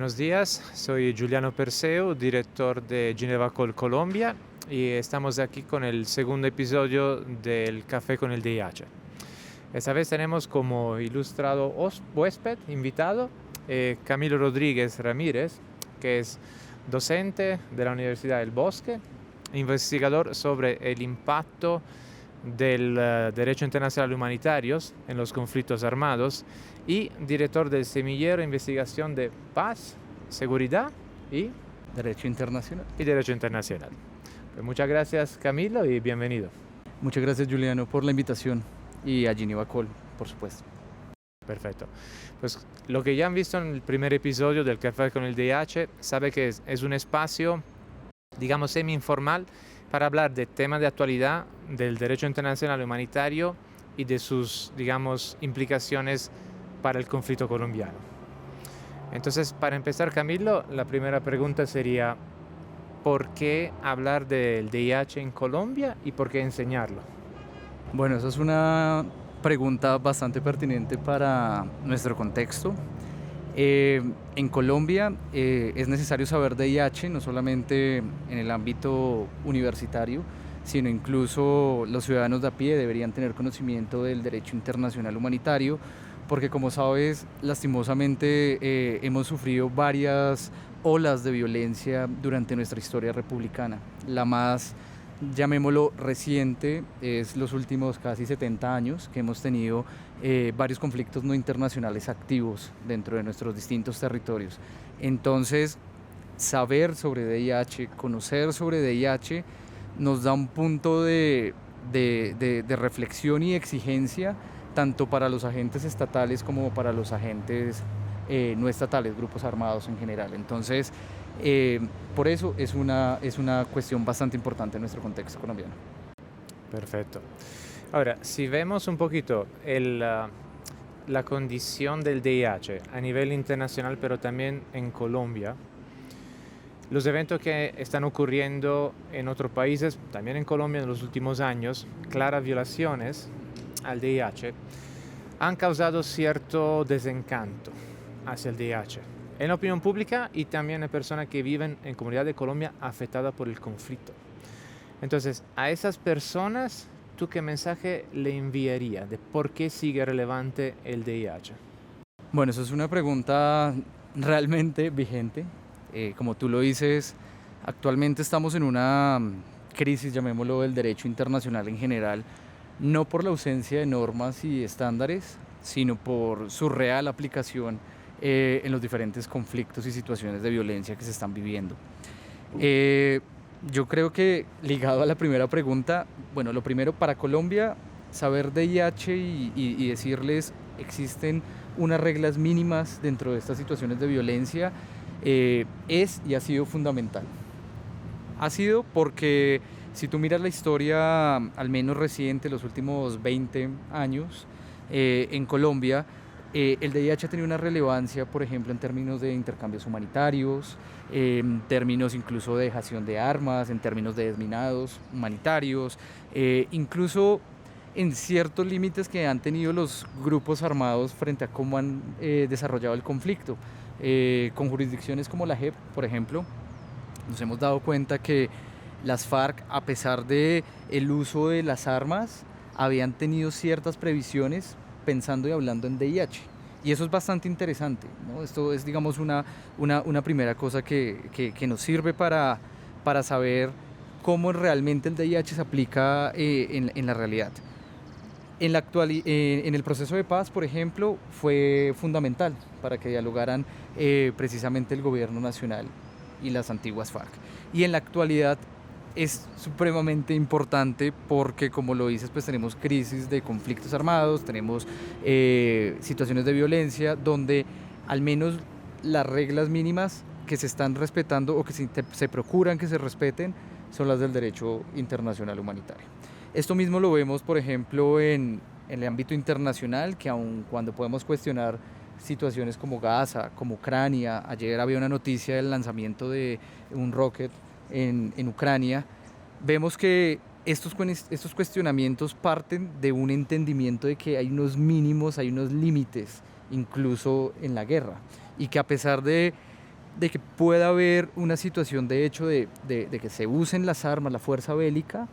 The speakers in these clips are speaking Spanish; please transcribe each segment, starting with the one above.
Buenos días, soy Giuliano Perseu, director de Geneva Call Colombia y estamos aquí con el segundo episodio del Café con el DIH. Esta vez tenemos como ilustrado huésped invitado Camilo Rodríguez Ramírez, que es docente de la Universidad del Bosque, investigador sobre el impacto del derecho internacional humanitario en los conflictos armados y director del semillero de investigación de paz, seguridad y Derecho internacional. derecho internacional. Pues muchas gracias, Camilo, y bienvenido. Muchas gracias, Juliano, por la invitación y a Geneva Call, por supuesto. Perfecto. Pues lo que ya han visto en el primer episodio del Café con el DIH, sabe que es un espacio, digamos, semi-informal para hablar de temas de actualidad del derecho internacional humanitario y de sus, digamos, implicaciones para el conflicto colombiano. Entonces, para empezar, Camilo, la primera pregunta sería, ¿por qué hablar del DIH en Colombia y por qué enseñarlo? Bueno, esa es una pregunta bastante pertinente para nuestro contexto. En Colombia es necesario saber de DIH, no solamente en el ámbito universitario, sino incluso los ciudadanos de a pie deberían tener conocimiento del derecho internacional humanitario, porque como sabes, lastimosamente hemos sufrido varias olas de violencia durante nuestra historia republicana. La más, llamémoslo, reciente es los últimos casi 70 años que hemos tenido varios conflictos no internacionales activos dentro de nuestros distintos territorios. Entonces, saber sobre DIH, conocer sobre DIH, nos da un punto de reflexión y exigencia tanto para los agentes estatales como para los agentes no estatales, grupos armados en general. Entonces, por eso es una cuestión bastante importante en nuestro contexto colombiano. Perfecto. Ahora, si vemos un poquito la condición del DIH a nivel internacional, pero también en Colombia, los eventos que están ocurriendo en otros países, también en Colombia en los últimos años, claras violaciones al DIH, han causado cierto desencanto hacia el DIH en la opinión pública y también en personas que viven en comunidad de Colombia afectadas por el conflicto. Entonces, a esas personas, ¿tú qué mensaje le enviarías de por qué sigue relevante el DIH? Bueno, eso es una pregunta realmente vigente. Como tú lo dices, actualmente estamos en una crisis, llamémoslo, del derecho internacional en general, no por la ausencia de normas y estándares, sino por su real aplicación en los diferentes conflictos y situaciones de violencia que se están viviendo. Yo creo que, ligado a la primera pregunta, bueno, lo primero para Colombia, saber de DIH y decirles existen unas reglas mínimas dentro de estas situaciones de violencia es y ha sido fundamental. Ha sido porque si tú miras la historia, al menos reciente, los últimos 20 años en Colombia, el DIH ha tenido una relevancia, por ejemplo, en términos de intercambios humanitarios, en términos incluso de dejación de armas, en términos de desminados humanitarios, incluso en ciertos límites que han tenido los grupos armados frente a cómo han desarrollado el conflicto. Con jurisdicciones como la JEP, por ejemplo, nos hemos dado cuenta que las FARC, a pesar de el uso de las armas, habían tenido ciertas previsiones pensando y hablando en DIH. Y eso es bastante interesante, ¿no? Esto es, digamos, una primera cosa que nos sirve para saber cómo realmente el DIH se aplica en la realidad. En el proceso de paz, por ejemplo, fue fundamental para que dialogaran precisamente el gobierno nacional y las antiguas FARC. Y en la actualidad es supremamente importante porque, como lo dices, pues tenemos crisis de conflictos armados, tenemos situaciones de violencia donde al menos las reglas mínimas que se están respetando o que se procuran que se respeten son las del derecho internacional humanitario. Esto mismo lo vemos, por ejemplo, en el ámbito internacional, que aun cuando podemos cuestionar situaciones como Gaza, como Ucrania, ayer había una noticia del lanzamiento de un rocket en Ucrania, vemos que estos cuestionamientos parten de un entendimiento de que hay unos mínimos, hay unos límites, incluso en la guerra, y que a pesar de de que pueda haber una situación de hecho de que se usen las armas, la fuerza bélica.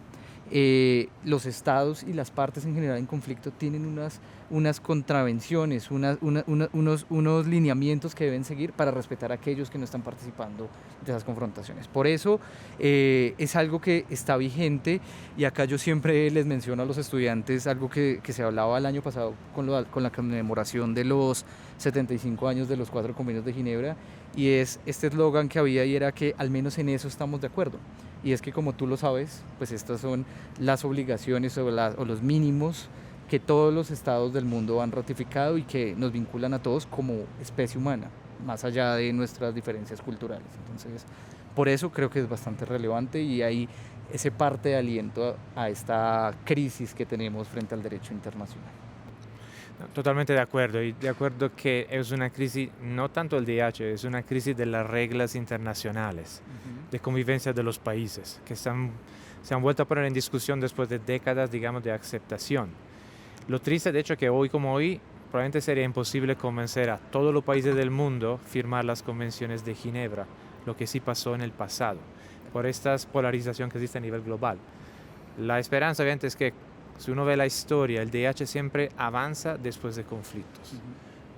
Los estados y las partes en general en conflicto tienen unas contravenciones, unos lineamientos que deben seguir para respetar a aquellos que no están participando de esas confrontaciones. Por eso es algo que está vigente, y acá yo siempre les menciono a los estudiantes algo que se hablaba el año pasado con la conmemoración de los 75 años de los 4 convenios de Ginebra, y es este eslogan que había, y era que al menos en eso estamos de acuerdo. Y es que, como tú lo sabes, pues estas son las obligaciones o los mínimos que todos los estados del mundo han ratificado y que nos vinculan a todos como especie humana, más allá de nuestras diferencias culturales. Entonces, por eso creo que es bastante relevante, y hay ese parte de aliento a esta crisis que tenemos frente al derecho internacional. Totalmente de acuerdo, y de acuerdo que es una crisis, no tanto el DH, es una crisis de las reglas internacionales, de convivencia de los países, que se han vuelto a poner en discusión después de décadas, digamos, de aceptación. Lo triste, de hecho, que hoy como hoy, probablemente sería imposible convencer a todos los países del mundo a firmar las convenciones de Ginebra, lo que sí pasó en el pasado, por esta polarización que existe a nivel global. La esperanza, obviamente, es que si uno ve la historia, el DH siempre avanza después de conflictos.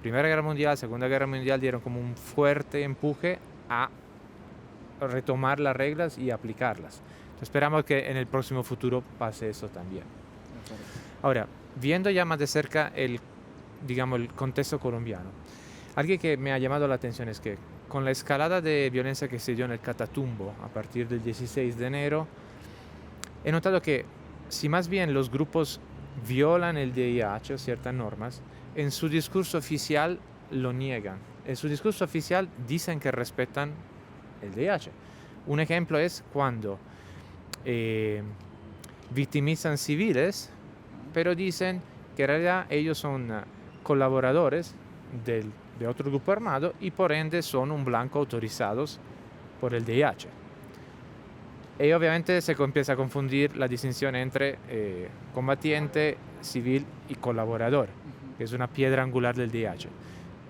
Primera Guerra Mundial, Segunda Guerra Mundial dieron como un fuerte empuje a retomar las reglas y aplicarlas. Entonces, esperamos que en el próximo futuro pase eso también. Ahora, viendo ya más de cerca el contexto colombiano, algo que me ha llamado la atención es que con la escalada de violencia que se dio en el Catatumbo a partir del 16 de enero, he notado que si más bien los grupos violan el DIH o ciertas normas, en su discurso oficial lo niegan. En su discurso oficial dicen que respetan el DIH. Un ejemplo es cuando victimizan civiles, pero dicen que en realidad ellos son colaboradores de otro grupo armado y por ende son un blanco autorizados por el DIH. Y obviamente se empieza a confundir la distinción entre combatiente, civil y colaborador, que es una piedra angular del DIH.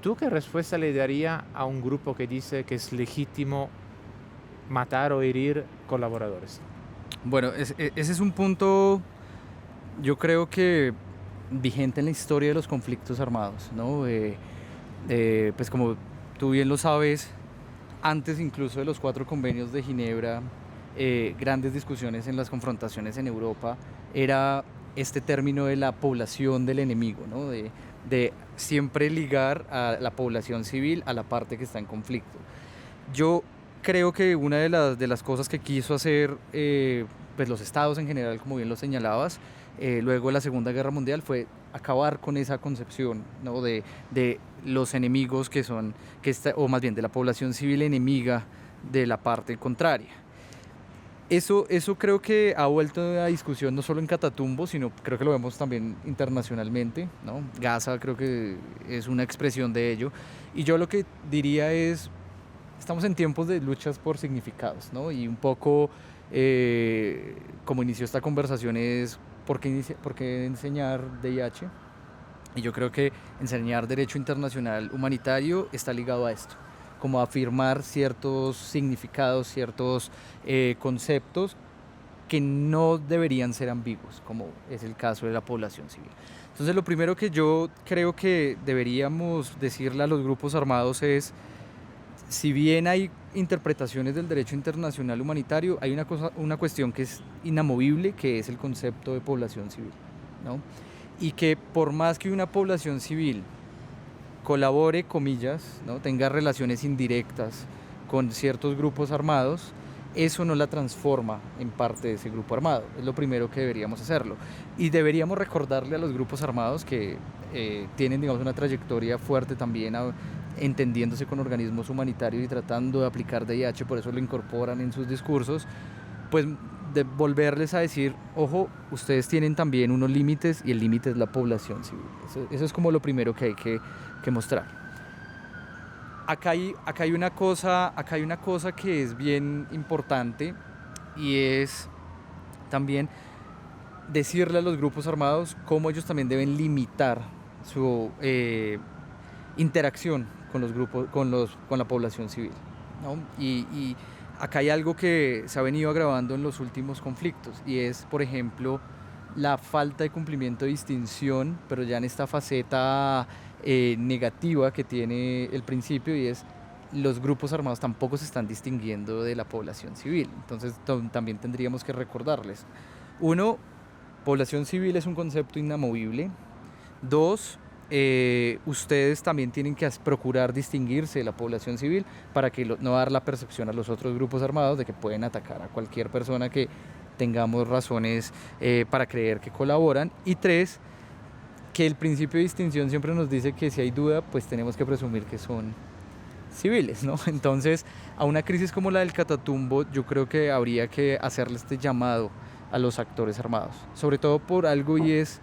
¿Tú qué respuesta le darías a un grupo que dice que es legítimo matar o herir colaboradores? Bueno, ese es un punto, yo creo que vigente en la historia de los conflictos armados, ¿no? Pues como tú bien lo sabes, antes incluso de los 4 convenios de Ginebra, grandes discusiones en las confrontaciones en Europa era este término de la población del enemigo, ¿no? De siempre ligar a la población civil a la parte que está en conflicto. Yo creo que una de las cosas que quiso hacer pues los estados en general, como bien lo señalabas, luego de la Segunda Guerra Mundial, fue acabar con esa concepción, ¿no? de los enemigos o más bien de la población civil enemiga de la parte contraria. Eso creo que ha vuelto a discusión no solo en Catatumbo, sino creo que lo vemos también internacionalmente, ¿no? Gaza creo que es una expresión de ello. Y yo lo que diría es, estamos en tiempos de luchas por significados, ¿no? Y un poco como inició esta conversación es ¿por qué enseñar DIH? Y yo creo que enseñar Derecho Internacional Humanitario está ligado a esto, como afirmar ciertos significados, ciertos conceptos que no deberían ser ambiguos, como es el caso de la población civil. Entonces, lo primero que yo creo que deberíamos decirle a los grupos armados es, si bien hay interpretaciones del derecho internacional humanitario, hay una cuestión que es inamovible, que es el concepto de población civil, ¿no? Y que por más que una población civil colabore, comillas, ¿no? tenga relaciones indirectas con ciertos grupos armados, eso no la transforma en parte de ese grupo armado. Es lo primero que deberíamos hacerlo. Y deberíamos recordarle a los grupos armados que tienen, digamos, una trayectoria fuerte también entendiéndose con organismos humanitarios y tratando de aplicar DIH, por eso lo incorporan en sus discursos, pues de volverles a decir, ojo, ustedes tienen también unos límites y el límite es la población civil. Eso es como lo primero que hay que mostrar. Acá hay una cosa que es bien importante, y es también decirle a los grupos armados cómo ellos también deben limitar su interacción con los grupos, con la población civil, ¿no? Y acá hay algo que se ha venido agravando en los últimos conflictos y es, por ejemplo, la falta de cumplimiento de distinción, pero ya en esta faceta negativa que tiene el principio, y es los grupos armados tampoco se están distinguiendo de la población civil. Entonces también tendríamos que recordarles. Uno, población civil es un concepto inamovible. Dos, ustedes también tienen que procurar distinguirse de la población civil para que no dar la percepción a los otros grupos armados de que pueden atacar a cualquier persona que tengamos razones para creer que colaboran. Y tres, que el principio de distinción siempre nos dice que si hay duda, pues tenemos que presumir que son civiles, ¿no? Entonces, a una crisis como la del Catatumbo, yo creo que habría que hacerle este llamado a los actores armados, sobre todo por algo, y es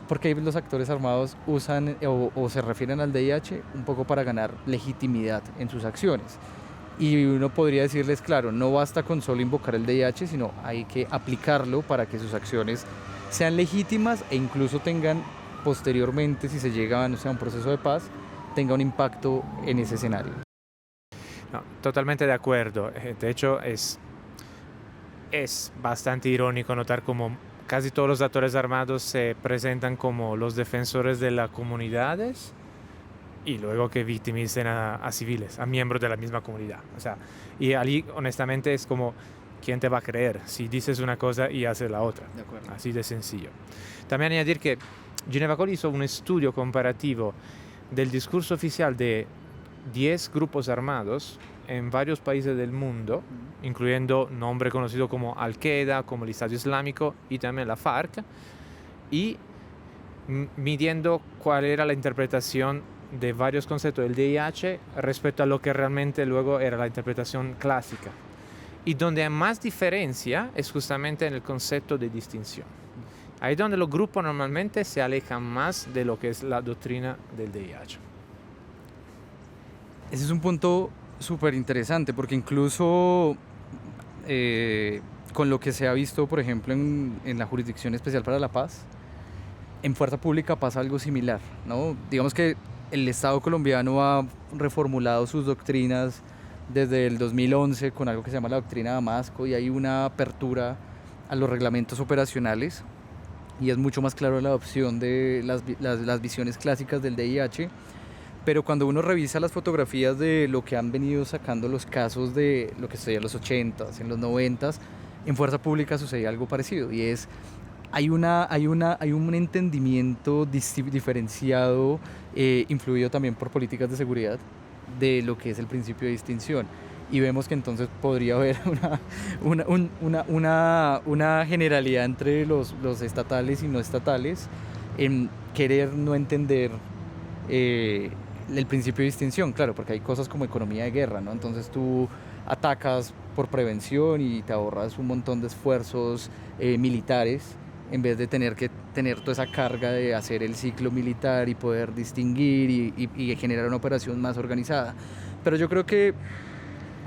porque los actores armados usan o se refieren al DIH un poco para ganar legitimidad en sus acciones. Y uno podría decirles, claro, no basta con solo invocar el DIH, sino hay que aplicarlo para que sus acciones sean legítimas e incluso tengan posteriormente, si se llega a un proceso de paz, tenga un impacto en ese escenario. No, totalmente de acuerdo. De hecho, es bastante irónico notar cómo casi todos los actores armados se presentan como los defensores de las comunidades y luego que victimicen a civiles, a miembros de la misma comunidad. O sea, y allí honestamente es como, ¿quién te va a creer si dices una cosa y haces la otra? De acuerdo. Así de sencillo. También añadir que Geneva Call hizo un estudio comparativo del discurso oficial de 10 grupos armados en varios países del mundo, incluyendo nombres conocidos como Al-Qaeda, como el Estado Islámico y también la FARC, y midiendo cuál era la interpretación de varios conceptos del DIH respecto a lo que realmente luego era la interpretación clásica. Y donde hay más diferencia es justamente en el concepto de distinción. Ahí es donde los grupos normalmente se alejan más de lo que es la doctrina del DIH. Ese es un punto súper interesante porque incluso con lo que se ha visto, por ejemplo, en la Jurisdicción Especial para la Paz, en Fuerza Pública pasa algo similar, ¿no? Digamos que el Estado colombiano ha reformulado sus doctrinas desde el 2011 con algo que se llama la doctrina Damasco, y hay una apertura a los reglamentos operacionales y es mucho más claro la adopción de las visiones clásicas del DIH. Pero cuando uno revisa las fotografías de lo que han venido sacando los casos de lo que sucedía en los 80s, en los 90s, en Fuerza Pública sucedía algo parecido, y es hay un entendimiento diferenciado, influido también por políticas de seguridad, de lo que es el principio de distinción. Y vemos que entonces podría haber una generalidad entre los estatales y no estatales en querer no entender el principio de distinción, claro, porque hay cosas como economía de guerra, ¿no? Entonces tú atacas por prevención y te ahorras un montón de esfuerzos militares, en vez de tener que tener toda esa carga de hacer el ciclo militar y poder distinguir y generar una operación más organizada. Pero yo creo que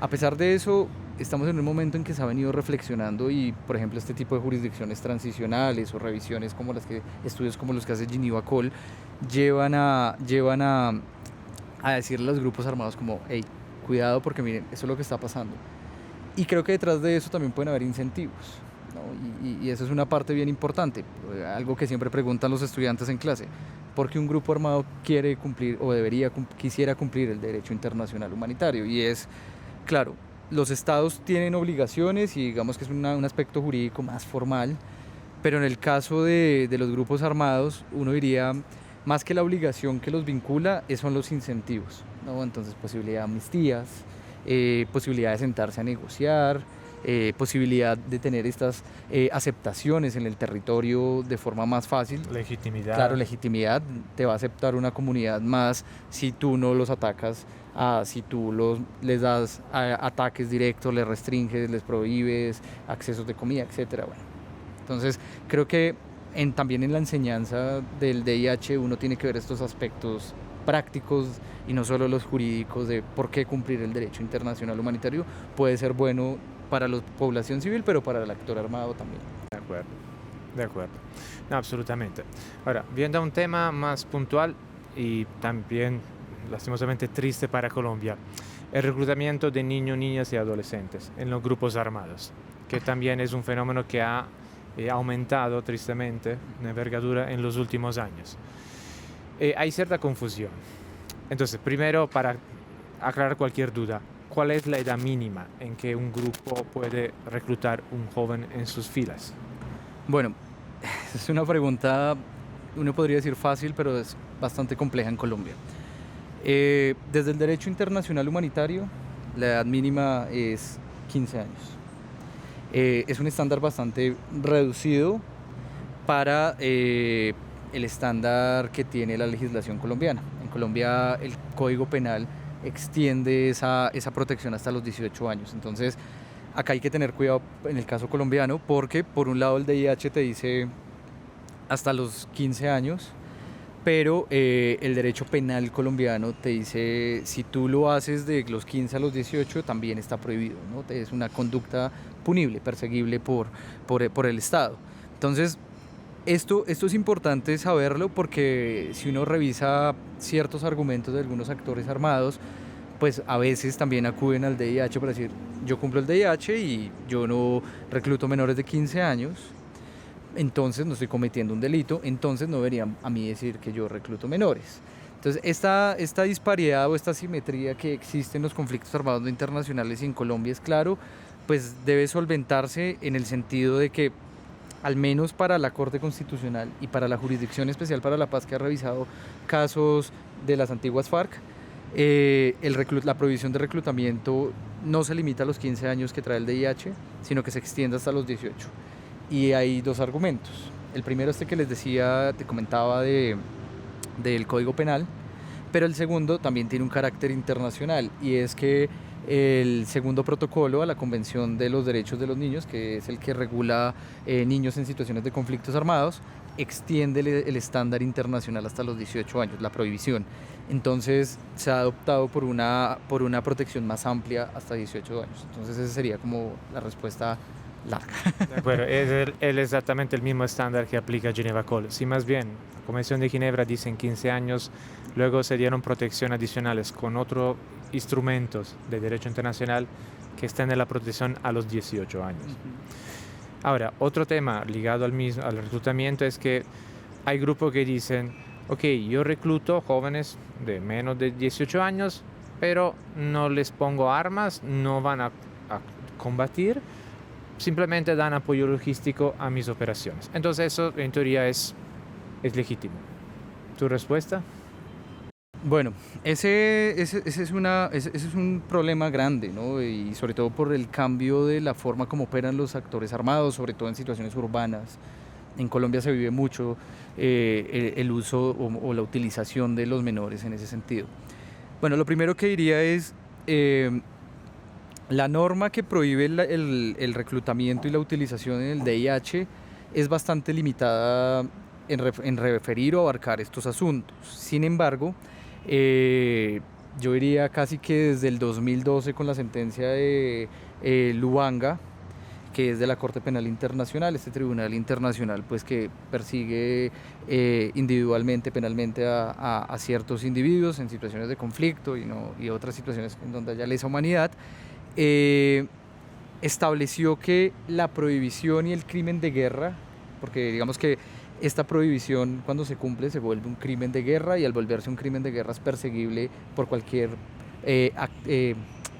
a pesar de eso, estamos en un momento en que se ha venido reflexionando, y por ejemplo este tipo de jurisdicciones transicionales o revisiones como estudios como los que hace Geneva Call llevan a decirle a los grupos armados como, hey, cuidado porque miren, eso es lo que está pasando. Y creo que detrás de eso también pueden haber incentivos, ¿no? Y eso es una parte bien importante, algo que siempre preguntan los estudiantes en clase: ¿por qué un grupo armado quiere cumplir o quisiera cumplir el derecho internacional humanitario? Y es, claro, los estados tienen obligaciones y digamos que es un aspecto jurídico más formal, pero en el caso de los grupos armados, uno diría, más que la obligación que los vincula, son los incentivos, ¿no? Entonces, posibilidad de amnistías, posibilidad de sentarse a negociar, posibilidad de tener estas aceptaciones en el territorio de forma más fácil. Legitimidad. Claro, legitimidad. Te va a aceptar una comunidad más si tú no los atacas, si tú les das ataques directos, les restringes, les prohíbes accesos de comida, etcétera. Bueno, entonces creo que también en la enseñanza del DIH uno tiene que ver estos aspectos prácticos y no solo los jurídicos de por qué cumplir el derecho internacional humanitario puede ser bueno para la población civil, pero para el actor armado también. De acuerdo. No, absolutamente. Ahora, viendo un tema más puntual y también lastimosamente triste para Colombia, el reclutamiento de niños, niñas y adolescentes en los grupos armados, que también es un fenómeno que ha aumentado tristemente en envergadura en los últimos años. Hay cierta confusión. Entonces, primero, para aclarar cualquier duda, ¿cuál es la edad mínima en que un grupo puede reclutar un joven en sus filas? Bueno, es una pregunta, uno podría decir fácil, pero es bastante compleja en Colombia. Desde el derecho internacional humanitario, la edad mínima es 15 años. Es un estándar bastante reducido para el estándar que tiene la legislación colombiana. En Colombia el Código Penal extiende esa protección hasta los 18 años. Entonces, acá hay que tener cuidado en el caso colombiano porque, por un lado, el DIH te dice hasta los 15 años, pero el derecho penal colombiano te dice si tú lo haces de los 15 a los 18 también está prohibido, ¿no? Es una conducta punible, perseguible por el Estado. Entonces, esto es importante saberlo porque si uno revisa ciertos argumentos de algunos actores armados, pues a veces también acuden al DIH para decir, yo cumplo el DIH y yo no recluto menores de 15 años, entonces no estoy cometiendo un delito, entonces no deberían a mí decir que yo recluto menores. Entonces esta disparidad o esta asimetría que existe en los conflictos armados no internacionales y en Colombia es claro, pues debe solventarse en el sentido de que al menos para la Corte Constitucional y para la Jurisdicción Especial para la Paz, que ha revisado casos de las antiguas FARC, la prohibición de reclutamiento no se limita a los 15 años que trae el DIH, sino que se extiende hasta los 18. Y hay dos argumentos. El primero que les decía, te comentaba del Código Penal, pero el segundo también tiene un carácter internacional y es que el segundo protocolo a la Convención de los Derechos de los Niños, que es el que regula niños en situaciones de conflictos armados, extiende el estándar internacional hasta los 18 años, la prohibición. Entonces se ha adoptado por una protección más amplia hasta 18 años. Entonces esa sería como la respuesta larga. De acuerdo, es exactamente el mismo estándar que aplica Geneva Call. Si más bien, la Convención de Ginebra dice en 15 años, luego se dieron protección adicionales con otros instrumentos de derecho internacional que extienden la protección a los 18 años. Ahora, otro tema ligado al reclutamiento es que hay grupos que dicen, ok, yo recluto jóvenes de menos de 18 años, pero no les pongo armas, no van a combatir, simplemente dan apoyo logístico a mis operaciones. Entonces eso en teoría es legítimo. ¿Tu respuesta? Bueno, ese es un problema grande, ¿no? Y sobre todo por el cambio de la forma como operan los actores armados, sobre todo en situaciones urbanas. En Colombia se vive mucho el uso o la utilización de los menores en ese sentido. Bueno, lo primero que diría es la norma que prohíbe el reclutamiento y la utilización en el DIH es bastante limitada en referir o abarcar estos asuntos. Sin embargo, yo diría casi que desde el 2012 con la sentencia de Lubanga, que es de la Corte Penal Internacional, este tribunal internacional pues que persigue individualmente, penalmente a ciertos individuos en situaciones de conflicto y otras situaciones en donde haya lesa humanidad, estableció que la prohibición y el crimen de guerra, porque digamos que esta prohibición cuando se cumple se vuelve un crimen de guerra y al volverse un crimen de guerra es perseguible por cualquier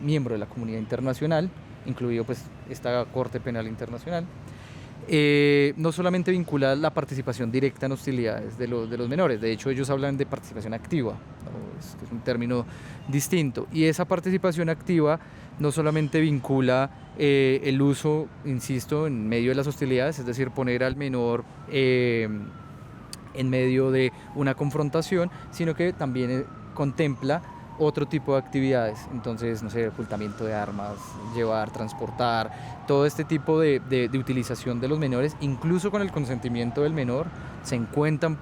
miembro de la comunidad internacional, incluido pues esta Corte Penal Internacional. No solamente vincula la participación directa en hostilidades de los menores, de hecho ellos hablan de participación activa, ¿no? Es un término distinto, y esa participación activa no solamente vincula el uso, insisto, en medio de las hostilidades, es decir, poner al menor en medio de una confrontación, sino que también contempla otro tipo de actividades, entonces, no sé, ocultamiento de armas, llevar, transportar, todo este tipo de utilización de los menores, incluso con el consentimiento del menor, se encuentran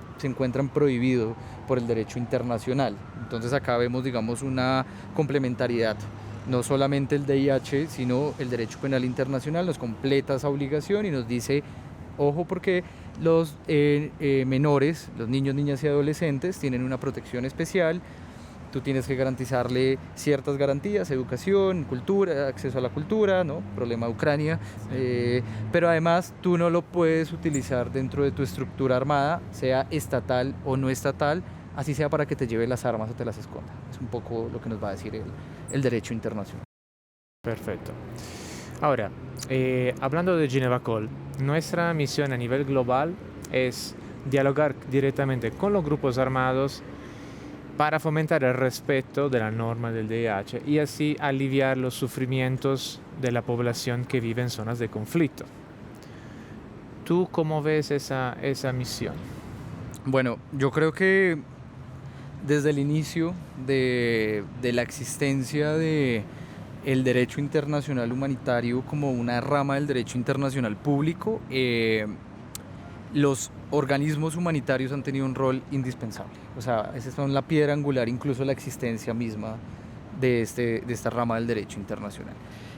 prohibidos por el derecho internacional. Entonces acá vemos, digamos, una complementariedad. No solamente el DIH, sino el derecho penal internacional nos completa esa obligación y nos dice, ojo, porque los menores, los niños, niñas y adolescentes tienen una protección especial tú tienes que garantizarle ciertas garantías, educación, cultura, acceso a la cultura, ¿no? Problema de Ucrania, pero además tú no lo puedes utilizar dentro de tu estructura armada, sea estatal o no estatal, así sea para que te lleve las armas o te las esconda. Es un poco lo que nos va a decir el derecho internacional. Perfecto. Ahora, hablando de Geneva Call, nuestra misión a nivel global es dialogar directamente con los grupos armados para fomentar el respeto de la norma del DIH y así aliviar los sufrimientos de la población que vive en zonas de conflicto. ¿Tú cómo ves esa misión? Bueno, yo creo que desde el inicio de la existencia de el derecho internacional humanitario como una rama del derecho internacional público, los organismos humanitarios han tenido un rol indispensable. O sea, esa es la piedra angular, incluso de la existencia misma de esta rama del derecho internacional.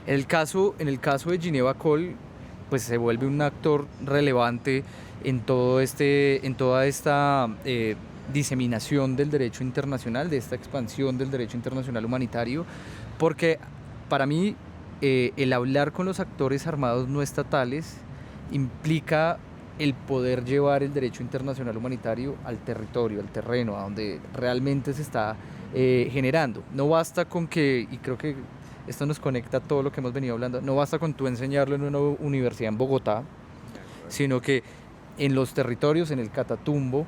En el caso de Geneva Call, pues se vuelve un actor relevante en toda esta diseminación del derecho internacional, de esta expansión del derecho internacional humanitario, porque para mí el hablar con los actores armados no estatales implica el poder llevar el derecho internacional humanitario al territorio, al terreno, a donde realmente se está generando. No basta con que, y creo que esto nos conecta a todo lo que hemos venido hablando, no basta con tú enseñarlo en una universidad en Bogotá, sino que en los territorios, en el Catatumbo,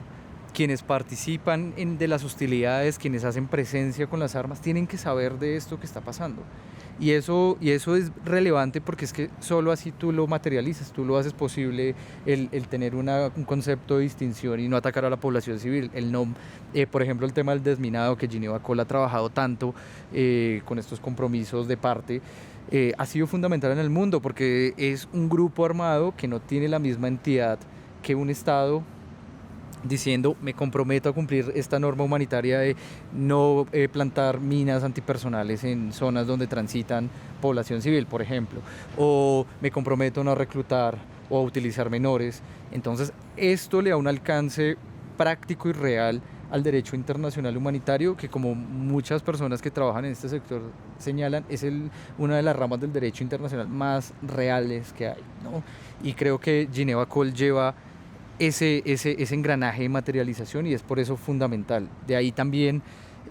quienes participan de las hostilidades, quienes hacen presencia con las armas, tienen que saber de esto que está pasando. Y eso es relevante porque es que solo así tú lo materializas, tú lo haces posible el tener un concepto de distinción y no atacar a la población civil. Por ejemplo, el tema del desminado que Geneva Call ha trabajado tanto con estos compromisos de parte, ha sido fundamental en el mundo porque es un grupo armado que no tiene la misma entidad que un Estado, diciendo me comprometo a cumplir esta norma humanitaria de no plantar minas antipersonales en zonas donde transitan población civil, por ejemplo, o me comprometo a no reclutar o a utilizar menores. Entonces esto le da un alcance práctico y real al derecho internacional humanitario que, como muchas personas que trabajan en este sector señalan, es una de las ramas del derecho internacional más reales que hay, ¿no? Y creo que Geneva Call lleva ese engranaje de materialización y es por eso fundamental. De ahí también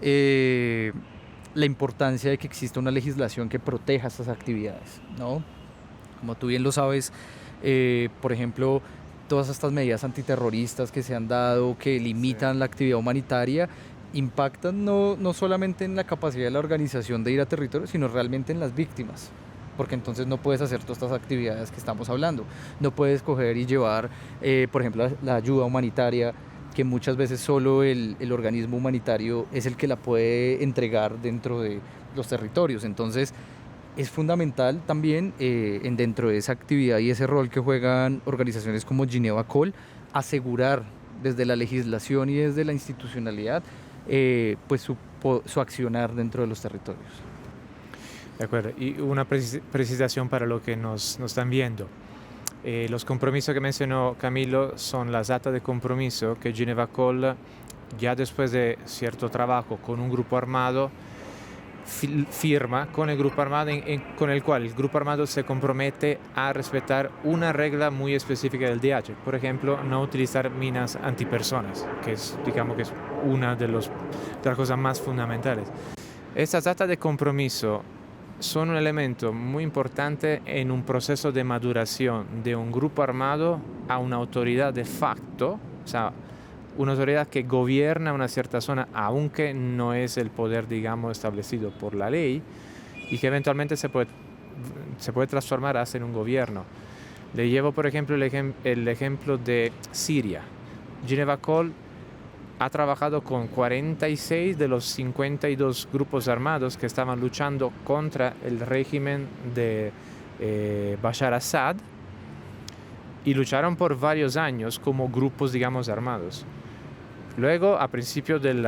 la importancia de que exista una legislación que proteja estas actividades, ¿no? Como tú bien lo sabes, por ejemplo, todas estas medidas antiterroristas que se han dado, que limitan la actividad humanitaria, impactan no solamente en la capacidad de la organización de ir a territorio, sino realmente en las víctimas. Porque entonces no puedes hacer todas estas actividades que estamos hablando. No puedes coger y llevar, por ejemplo, la ayuda humanitaria, que muchas veces solo el organismo humanitario es el que la puede entregar dentro de los territorios. Entonces es fundamental también dentro de esa actividad y ese rol que juegan organizaciones como Geneva Call, asegurar desde la legislación y desde la institucionalidad pues su accionar dentro de los territorios. De acuerdo, y una precisación para lo que nos están viendo. Los compromisos que mencionó Camilo son las actas de compromiso que Geneva Call, ya después de cierto trabajo con un grupo armado, firma con el grupo armado, con el cual el grupo armado se compromete a respetar una regla muy específica del DH. Por ejemplo, no utilizar minas antipersonas, que es, digamos, que es una de las cosas más fundamentales. Estas actas de compromiso son un elemento muy importante en un proceso de maduración de un grupo armado a una autoridad de facto, o sea, una autoridad que gobierna una cierta zona, aunque no es el poder, digamos, establecido por la ley, y que eventualmente se puede transformar en un gobierno. Le llevo, por ejemplo, el ejemplo de Siria. Geneva Call ha trabajado con 46 de los 52 grupos armados que estaban luchando contra el régimen de Bashar Assad y lucharon por varios años como grupos, digamos, armados. Luego, a principios del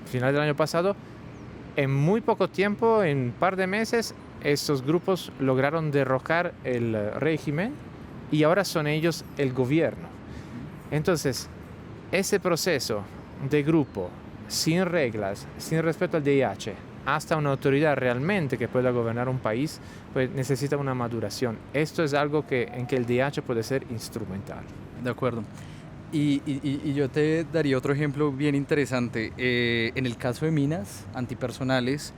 final del año pasado, en muy poco tiempo, en un par de meses, estos grupos lograron derrocar el régimen y ahora son ellos el gobierno. Entonces, ese proceso de grupo sin reglas, sin respeto al DIH, hasta una autoridad realmente que pueda gobernar un país, pues necesita una maduración. Esto es algo en que el DIH puede ser instrumental. De acuerdo. Y yo te daría otro ejemplo bien interesante. En el caso de minas antipersonales,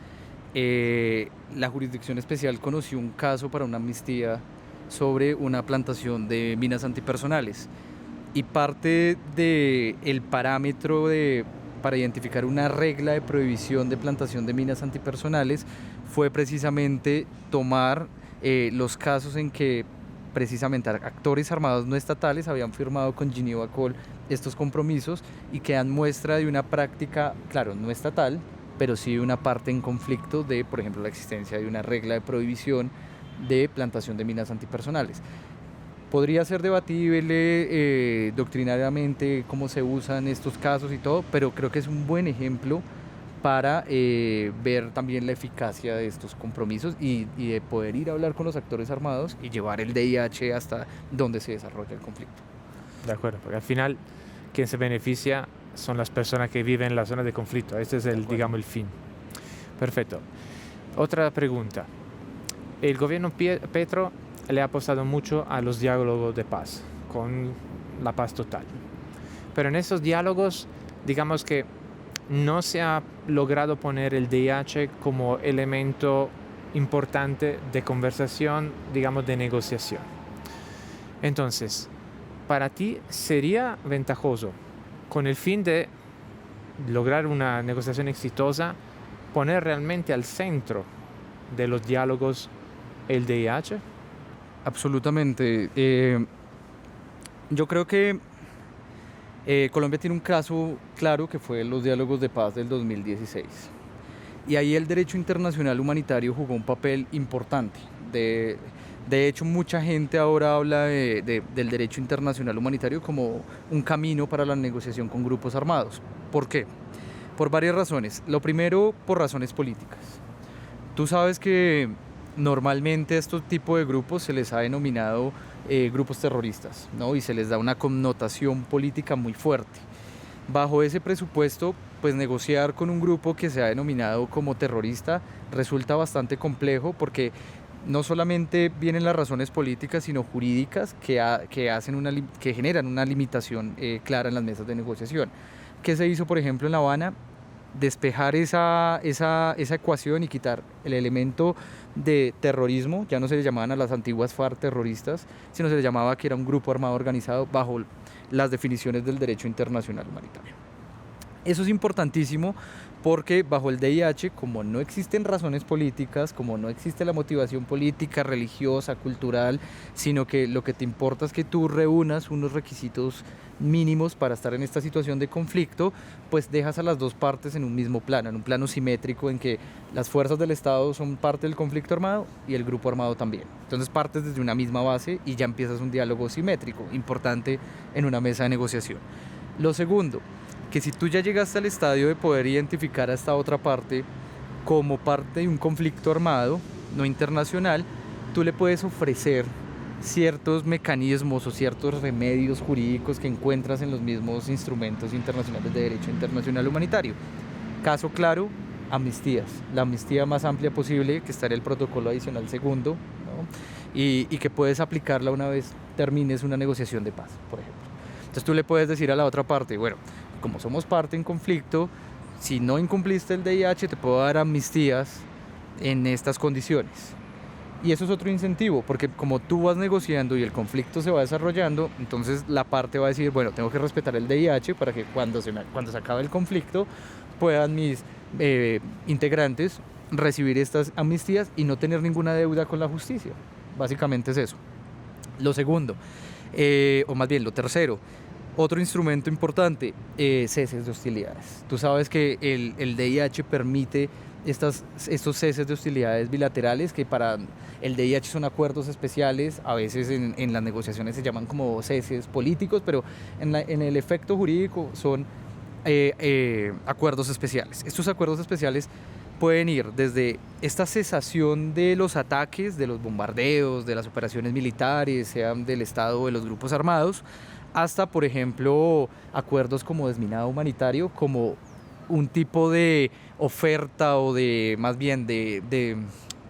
la Jurisdicción Especial conoció un caso para una amnistía sobre una plantación de minas antipersonales. Y parte del parámetro para identificar una regla de prohibición de plantación de minas antipersonales fue precisamente tomar los casos en que precisamente actores armados no estatales habían firmado con Geneva Call estos compromisos y que dan muestra de una práctica, claro, no estatal, pero sí una parte en conflicto de, por ejemplo, la existencia de una regla de prohibición de plantación de minas antipersonales. Podría ser debatible doctrinariamente cómo se usan estos casos y todo, pero creo que es un buen ejemplo para ver también la eficacia de estos compromisos y de poder ir a hablar con los actores armados y llevar el DIH hasta donde se desarrolla el conflicto. De acuerdo, porque al final quien se beneficia son las personas que viven en la zona de conflicto. Este es digamos, el fin. Perfecto. Otra pregunta. El gobierno Petro le ha apostado mucho a los diálogos de paz, con la paz total. Pero en esos diálogos, digamos que no se ha logrado poner el DIH como elemento importante de conversación, digamos, de negociación. Entonces, para ti sería ventajoso, con el fin de lograr una negociación exitosa, poner realmente al centro de los diálogos el DIH? Absolutamente. Yo creo que Colombia tiene un caso claro que fue los diálogos de paz del 2016. Y ahí el derecho internacional humanitario jugó un papel importante. De hecho, mucha gente ahora habla del derecho internacional humanitario como un camino para la negociación con grupos armados. ¿Por qué? Por varias razones. Lo primero, por razones políticas. Tú sabes que normalmente a estos tipos de grupos se les ha denominado grupos terroristas, ¿no? Y se les da una connotación política muy fuerte. Bajo ese presupuesto, pues negociar con un grupo que se ha denominado como terrorista resulta bastante complejo porque no solamente vienen las razones políticas, sino jurídicas que generan una limitación clara en las mesas de negociación. ¿Qué se hizo, por ejemplo, en La Habana? Despejar esa ecuación y quitar el elemento de terrorismo. Ya no se le llamaban a las antiguas FARC terroristas, sino se le llamaba que era un grupo armado organizado bajo las definiciones del derecho internacional humanitario. Eso es importantísimo porque bajo el DIH, como no existen razones políticas, como no existe la motivación política, religiosa, cultural, sino que lo que te importa es que tú reúnas unos requisitos mínimos para estar en esta situación de conflicto, pues dejas a las dos partes en un mismo plano, en un plano simétrico en que las fuerzas del Estado son parte del conflicto armado y el grupo armado también. Entonces partes desde una misma base y ya empiezas un diálogo simétrico, importante en una mesa de negociación. Lo segundo, que si tú ya llegaste al estadio de poder identificar a esta otra parte como parte de un conflicto armado, no internacional, tú le puedes ofrecer ciertos mecanismos o ciertos remedios jurídicos que encuentras en los mismos instrumentos internacionales de derecho internacional humanitario. Caso claro, amnistías. La amnistía más amplia posible, que está en el protocolo adicional segundo, ¿no? y que puedes aplicarla una vez termines una negociación de paz, por ejemplo. Entonces tú le puedes decir a la otra parte, bueno, como somos parte en conflicto, si no incumpliste el DIH, te puedo dar amnistías en estas condiciones. Y eso es otro incentivo, porque como tú vas negociando y el conflicto se va desarrollando, entonces la parte va a decir, bueno, tengo que respetar el DIH para que cuando se acabe el conflicto puedan mis integrantes recibir estas amnistías y no tener ninguna deuda con la justicia. Básicamente es eso. Lo segundo, o más bien lo tercero, otro instrumento importante, ceses de hostilidades. Tú sabes que el DIH permite estos ceses de hostilidades bilaterales, que para el DIH son acuerdos especiales, a veces en las negociaciones se llaman como ceses políticos, pero en el efecto jurídico son acuerdos especiales. Estos acuerdos especiales pueden ir desde esta cesación de los ataques, de los bombardeos, de las operaciones militares, sean del Estado o de los grupos armados, hasta, por ejemplo, acuerdos como desminado humanitario, como un tipo de oferta o de, más bien, de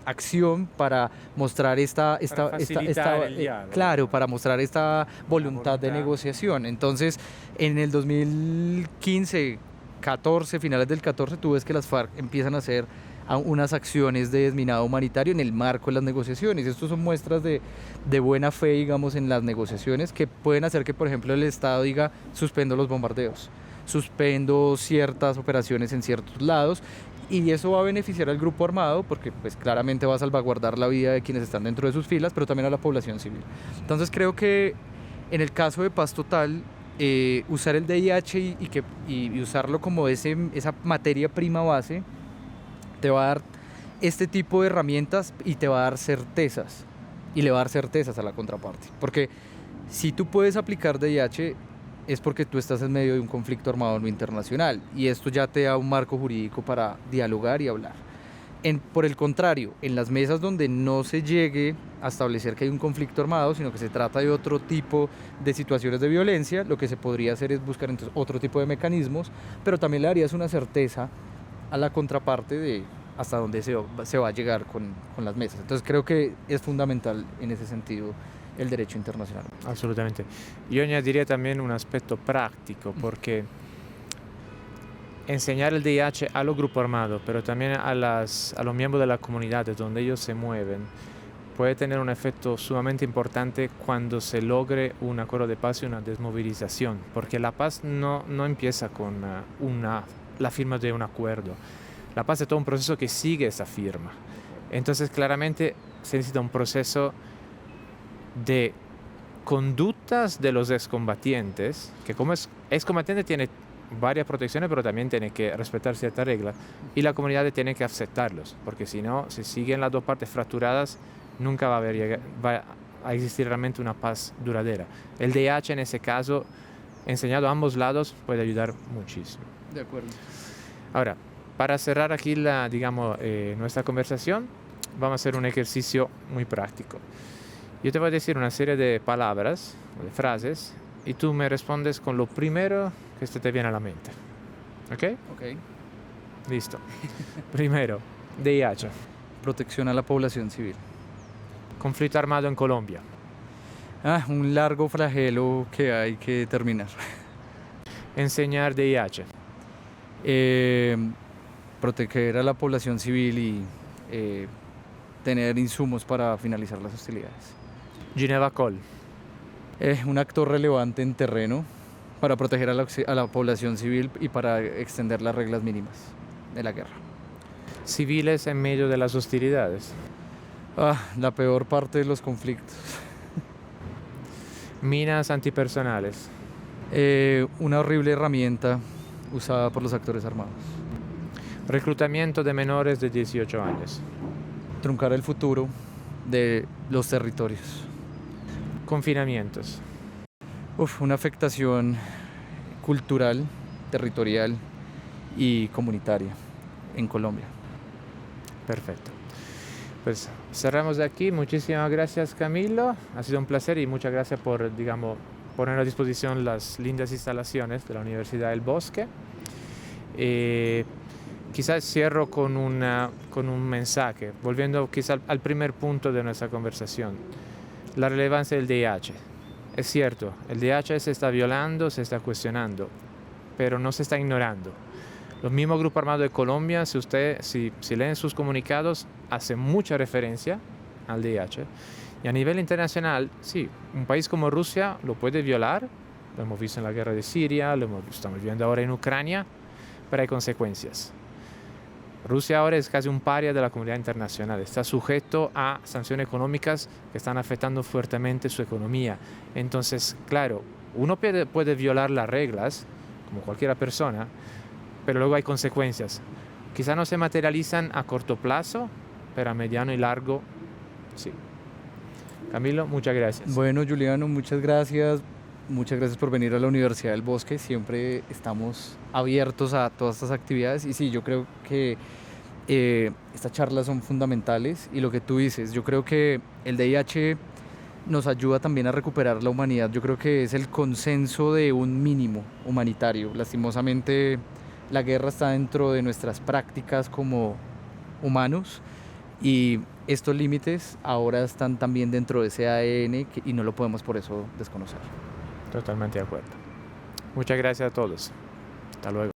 acción para mostrar claro, para mostrar esta voluntad de negociación. Entonces, en el 2015, 14, finales del 14, tú ves que las FARC empiezan a hacer unas acciones de desminado humanitario en el marco de las negociaciones. Estos son muestras de buena fe, digamos, en las negociaciones, que pueden hacer que, por ejemplo, el Estado diga: suspendo los bombardeos, suspendo ciertas operaciones en ciertos lados, y eso va a beneficiar al grupo armado porque pues claramente va a salvaguardar la vida de quienes están dentro de sus filas, pero también a la población civil. Entonces creo que en el caso de Paz Total, usar el DIH y usarlo como esa materia prima base te va a dar este tipo de herramientas y te va a dar certezas, y le va a dar certezas a la contraparte, porque si tú puedes aplicar DIH es porque tú estás en medio de un conflicto armado no internacional, y esto ya te da un marco jurídico para dialogar y hablar. Por el contrario, en las mesas donde no se llegue a establecer que hay un conflicto armado, sino que se trata de otro tipo de situaciones de violencia, lo que se podría hacer es buscar entonces otro tipo de mecanismos, pero también le darías una certeza a la contraparte de hasta dónde se va a llegar con las mesas. Entonces creo que es fundamental en ese sentido el derecho internacional. Absolutamente. Yo añadiría también un aspecto práctico, porque enseñar el DIH a los grupos armados, pero también a los miembros de la comunidad donde ellos se mueven, puede tener un efecto sumamente importante cuando se logre un acuerdo de paz y una desmovilización, porque la paz no empieza con la firma de un acuerdo. La paz es todo un proceso que sigue esa firma. Entonces claramente se necesita un proceso de conductas de los excombatientes, que como excombatiente tiene varias protecciones, pero también tiene que respetar ciertas reglas, y la comunidad tiene que aceptarlos, porque si no, si siguen las dos partes fracturadas, nunca va a existir realmente una paz duradera. El DIH en ese caso, enseñado a ambos lados, puede ayudar muchísimo. De acuerdo. Ahora, para cerrar aquí nuestra conversación, vamos a hacer un ejercicio muy práctico. Yo te voy a decir una serie de palabras, de frases, y tú me respondes con lo primero que se te viene a la mente. ¿Ok? Ok. Listo. Primero, DIH. Protección a la población civil. Conflicto armado en Colombia. Un largo flagelo que hay que terminar. Enseñar DIH. Proteger a la población civil y tener insumos para finalizar las hostilidades. Gineva Call. Un actor relevante en terreno para proteger a la población civil y para extender las reglas mínimas de la guerra. Civiles en medio de las hostilidades. La peor parte de los conflictos. Minas antipersonales. Una horrible herramienta usada por los actores armados. Reclutamiento de menores de 18 años. Truncar el futuro de los territorios. Confinamientos. Una afectación cultural, territorial y comunitaria en Colombia. Perfecto. Pues cerramos de aquí. Muchísimas gracias, Camilo. Ha sido un placer y muchas gracias por, poner a disposición las lindas instalaciones de la Universidad del Bosque. Quizás cierro con un mensaje, volviendo quizás al primer punto de nuestra conversación, la relevancia del DIH. Es cierto, el DIH se está violando, se está cuestionando, pero no se está ignorando. Los mismos grupos armados de Colombia, si leen sus comunicados, hacen mucha referencia al DIH. Y a nivel internacional, sí, un país como Rusia lo puede violar, lo hemos visto en la guerra de Siria, lo estamos viendo ahora en Ucrania, pero hay consecuencias. Rusia ahora es casi un paria de la comunidad internacional, está sujeto a sanciones económicas que están afectando fuertemente su economía. Entonces, claro, uno puede violar las reglas, como cualquier persona, pero luego hay consecuencias. Quizá no se materializan a corto plazo, pero a mediano y largo, sí. Camilo, muchas gracias. Bueno, Juliano, muchas gracias. Muchas gracias por venir a la Universidad del Bosque. Siempre estamos abiertos a todas estas actividades. Y sí, yo creo que estas charlas son fundamentales. Y lo que tú dices, yo creo que el DIH nos ayuda también a recuperar la humanidad. Yo creo que es el consenso de un mínimo humanitario. Lastimosamente, la guerra está dentro de nuestras prácticas como humanos y estos límites ahora están también dentro de ese ADN y no lo podemos por eso desconocer. Totalmente de acuerdo. Muchas gracias a todos. Hasta luego.